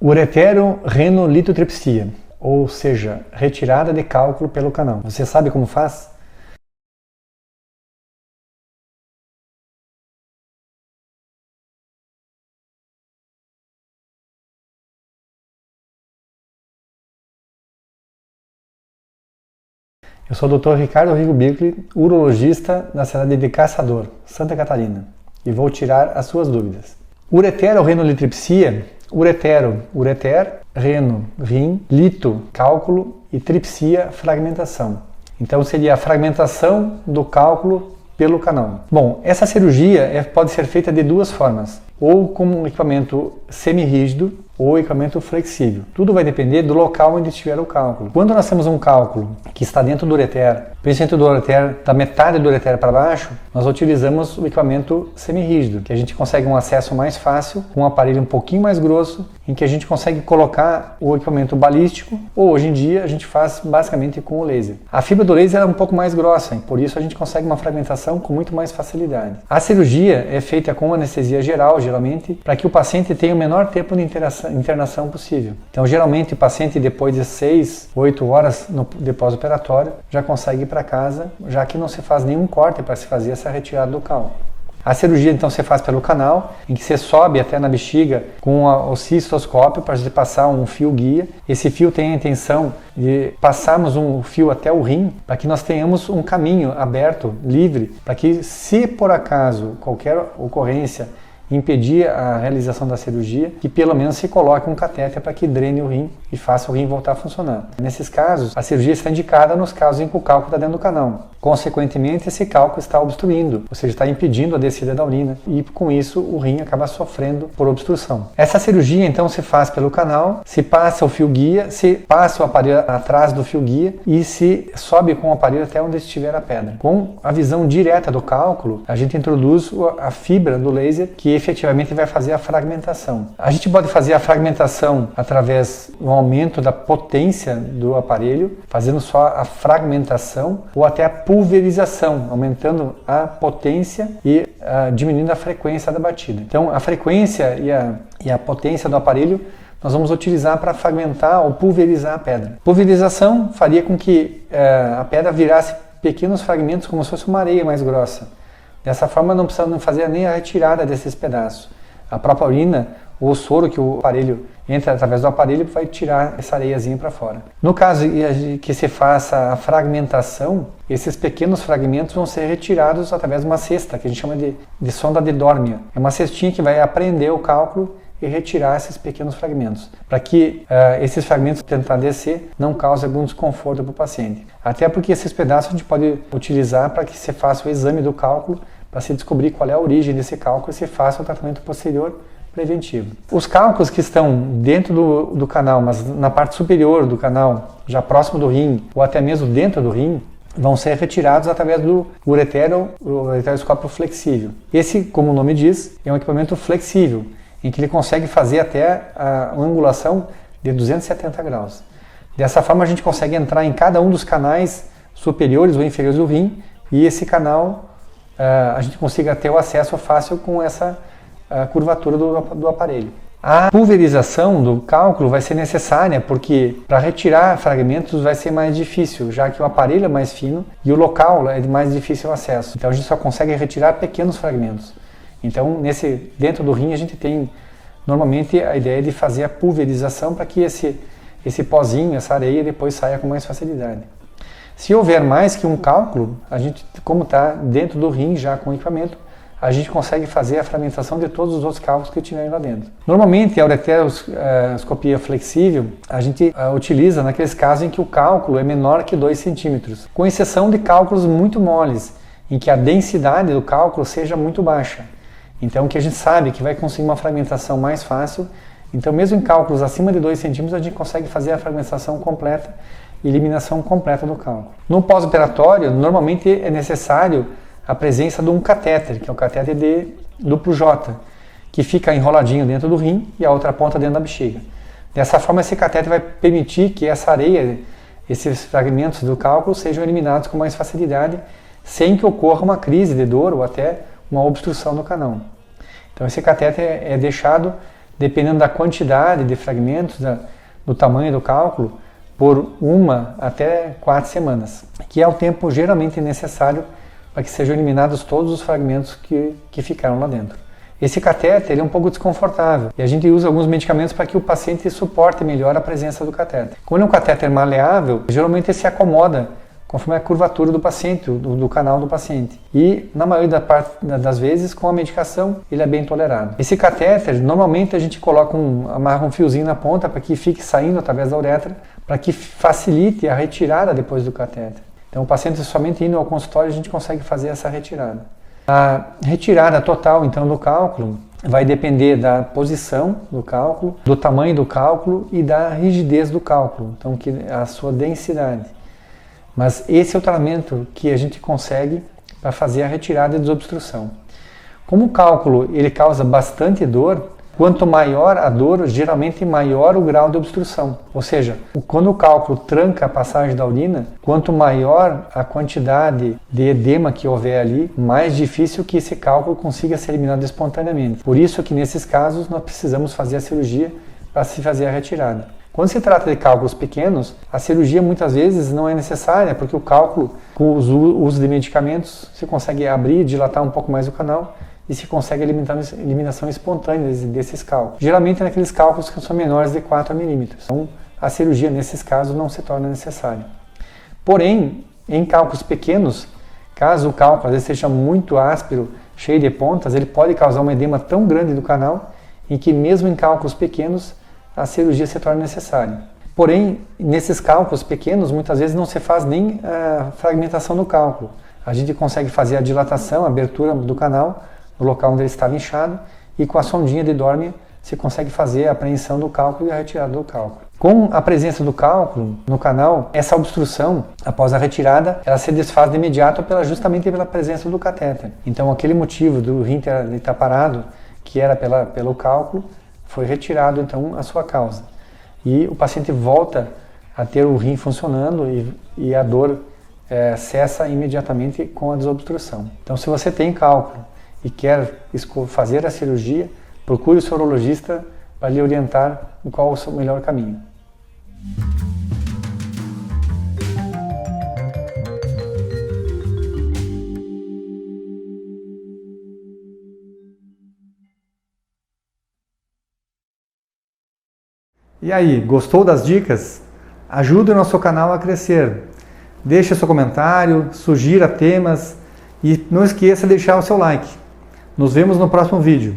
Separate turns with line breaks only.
Ureterorenolitotripsia, ou seja, retirada de cálculo pelo canal. Você sabe como faz? Eu sou o Dr. Ricardo Rigo Birkli, urologista da cidade de Caçador, Santa Catarina, e vou tirar as suas dúvidas. Ureterorenolitotripsia, ureter, reno, rim, lito, cálculo e tripsia, fragmentação. Então seria a fragmentação do cálculo pelo canal. Bom, essa cirurgia pode ser feita de duas formas, ou com um equipamento semirrígido ou equipamento flexível. Tudo vai depender do local onde estiver o cálculo. Quando nós temos um cálculo que está dentro do ureter, principalmente do ureter, da metade do ureter para baixo, nós utilizamos o equipamento semirrígido, que a gente consegue um acesso mais fácil, com um aparelho um pouquinho mais grosso, em que a gente consegue colocar o equipamento balístico, ou hoje em dia a gente faz basicamente com o laser. A fibra do laser é um pouco mais grossa, e por isso a gente consegue uma fragmentação com muito mais facilidade. A cirurgia é feita com anestesia geral, geralmente, para que o paciente tenha o menor tempo de internação possível. Então, geralmente, o paciente, depois de 6, 8 horas de pós-operatório, já consegue ir para casa, já que não se faz nenhum corte para se fazer essa retirada do cálculo. A cirurgia, então, se faz pelo canal, em que você sobe até na bexiga com o cistoscópio para você passar um fio guia. Esse fio tem a intenção de passarmos um fio até o rim, para que nós tenhamos um caminho aberto, livre, para que, se por acaso qualquer ocorrência impedir a realização da cirurgia, que pelo menos se coloque um catéter para que drene o rim e faça o rim voltar a funcionar. Nesses casos, a cirurgia está indicada nos casos em que o cálculo está dentro do canal. Consequentemente, esse cálculo está obstruindo, ou seja, está impedindo a descida da urina e com isso o rim acaba sofrendo por obstrução. Essa cirurgia então se faz pelo canal, se passa o fio guia, se passa o aparelho atrás do fio guia e se sobe com o aparelho até onde estiver a pedra. Com a visão direta do cálculo, a gente introduz a fibra do laser que efetivamente vai fazer a fragmentação. A gente pode fazer a fragmentação através do aumento da potência do aparelho, fazendo só a fragmentação, ou até a pulverização, aumentando a potência e diminuindo a frequência da batida. Então, a frequência e a potência do aparelho nós vamos utilizar para fragmentar ou pulverizar a pedra. Pulverização faria com que a pedra virasse pequenos fragmentos como se fosse uma areia mais grossa. Dessa forma não precisamos fazer nem a retirada desses pedaços. A própria urina ou o soro que o aparelho entra através do aparelho vai tirar essa areiazinha para fora. No caso que se faça a fragmentação, esses pequenos fragmentos vão ser retirados através de uma cesta, que a gente chama de sonda de Dórmia. É uma cestinha que vai apreender o cálculo e retirar esses pequenos fragmentos, para que esses fragmentos tentar descer não causem algum desconforto para o paciente. Até porque esses pedaços a gente pode utilizar para que se faça o exame do cálculo, para se descobrir qual é a origem desse cálculo e se faça o tratamento posterior preventivo. Os cálculos que estão dentro do canal, mas na parte superior do canal, já próximo do rim, ou até mesmo dentro do rim, vão ser retirados através do ureteroscópio flexível. Esse, como o nome diz, é um equipamento flexível, em que ele consegue fazer até uma angulação de 270 graus. Dessa forma a gente consegue entrar em cada um dos canais superiores ou inferiores do rim e esse canal a gente consiga ter o acesso fácil com essa curvatura do aparelho. A pulverização do cálculo vai ser necessária porque para retirar fragmentos vai ser mais difícil, já que o aparelho é mais fino e o local é de mais difícil acesso. Então a gente só consegue retirar pequenos fragmentos. Então, dentro do rim, a gente tem normalmente a ideia de fazer a pulverização para que esse pozinho, essa areia, depois saia com mais facilidade. Se houver mais que um cálculo, a gente, como está dentro do rim já com o equipamento, a gente consegue fazer a fragmentação de todos os outros cálculos que tiverem lá dentro. Normalmente, a ureteroscopia flexível, a gente utiliza naqueles casos em que o cálculo é menor que 2 centímetros, com exceção de cálculos muito moles, em que a densidade do cálculo seja muito baixa. Então, que a gente sabe que vai conseguir uma fragmentação mais fácil. Então, mesmo em cálculos acima de 2 centímetros, a gente consegue fazer a fragmentação completa e eliminação completa do cálculo. No pós-operatório, normalmente é necessário a presença de um catéter, que é o catéter de duplo J, que fica enroladinho dentro do rim e a outra ponta dentro da bexiga. Dessa forma, esse catéter vai permitir que essa areia, esses fragmentos do cálculo, sejam eliminados com mais facilidade, sem que ocorra uma crise de dor ou até uma obstrução do canal. Então esse catéter é deixado dependendo da quantidade de fragmentos, do tamanho do cálculo, por 1 até 4 semanas, que é o tempo geralmente necessário para que sejam eliminados todos os fragmentos que ficaram lá dentro. Esse catéter ele é um pouco desconfortável e a gente usa alguns medicamentos para que o paciente suporte melhor a presença do catéter. Como é um catéter maleável, geralmente ele se acomoda conforme a curvatura do paciente, do canal do paciente. E na maioria das vezes, com a medicação, ele é bem tolerado. Esse catéter, normalmente a gente amarra um fiozinho na ponta para que fique saindo através da uretra, para que facilite a retirada depois do catéter. Então o paciente somente indo ao consultório a gente consegue fazer essa retirada. A retirada total, então, do cálculo vai depender da posição do cálculo, do tamanho do cálculo e da rigidez do cálculo, então a sua densidade. Mas esse é o tratamento que a gente consegue para fazer a retirada e desobstrução. Como o cálculo ele causa bastante dor, quanto maior a dor, geralmente maior o grau de obstrução. Ou seja, quando o cálculo tranca a passagem da urina, quanto maior a quantidade de edema que houver ali, mais difícil que esse cálculo consiga ser eliminado espontaneamente. Por isso que nesses casos nós precisamos fazer a cirurgia para se fazer a retirada. Quando se trata de cálculos pequenos, a cirurgia muitas vezes não é necessária, porque o cálculo, com o uso de medicamentos, se consegue abrir, dilatar um pouco mais o canal, e se consegue eliminação espontânea desses cálculos. Geralmente naqueles cálculos que são menores de 4 milímetros. Então, a cirurgia nesses casos não se torna necessária. Porém, em cálculos pequenos, caso o cálculo às vezes seja muito áspero, cheio de pontas, ele pode causar um edema tão grande do canal, em que mesmo em cálculos pequenos, a cirurgia se torna necessária. Porém, nesses cálculos pequenos, muitas vezes não se faz nem a fragmentação do cálculo. A gente consegue fazer a dilatação, a abertura do canal, no local onde ele estava inchado, e com a sondinha de Dormer se consegue fazer a apreensão do cálculo e a retirada do cálculo. Com a presença do cálculo no canal, essa obstrução, após a retirada, ela se desfaz de imediato justamente pela presença do catéter. Então aquele motivo do rim estar parado, que era pelo cálculo, foi retirado então a sua causa. E o paciente volta a ter o rim funcionando e a dor cessa imediatamente com a desobstrução. Então se você tem cálculo e quer fazer a cirurgia, procure o seu urologista para lhe orientar em qual é o seu melhor caminho. E aí, gostou das dicas? Ajude o nosso canal a crescer. Deixe seu comentário, sugira temas e não esqueça de deixar o seu like. Nos vemos no próximo vídeo.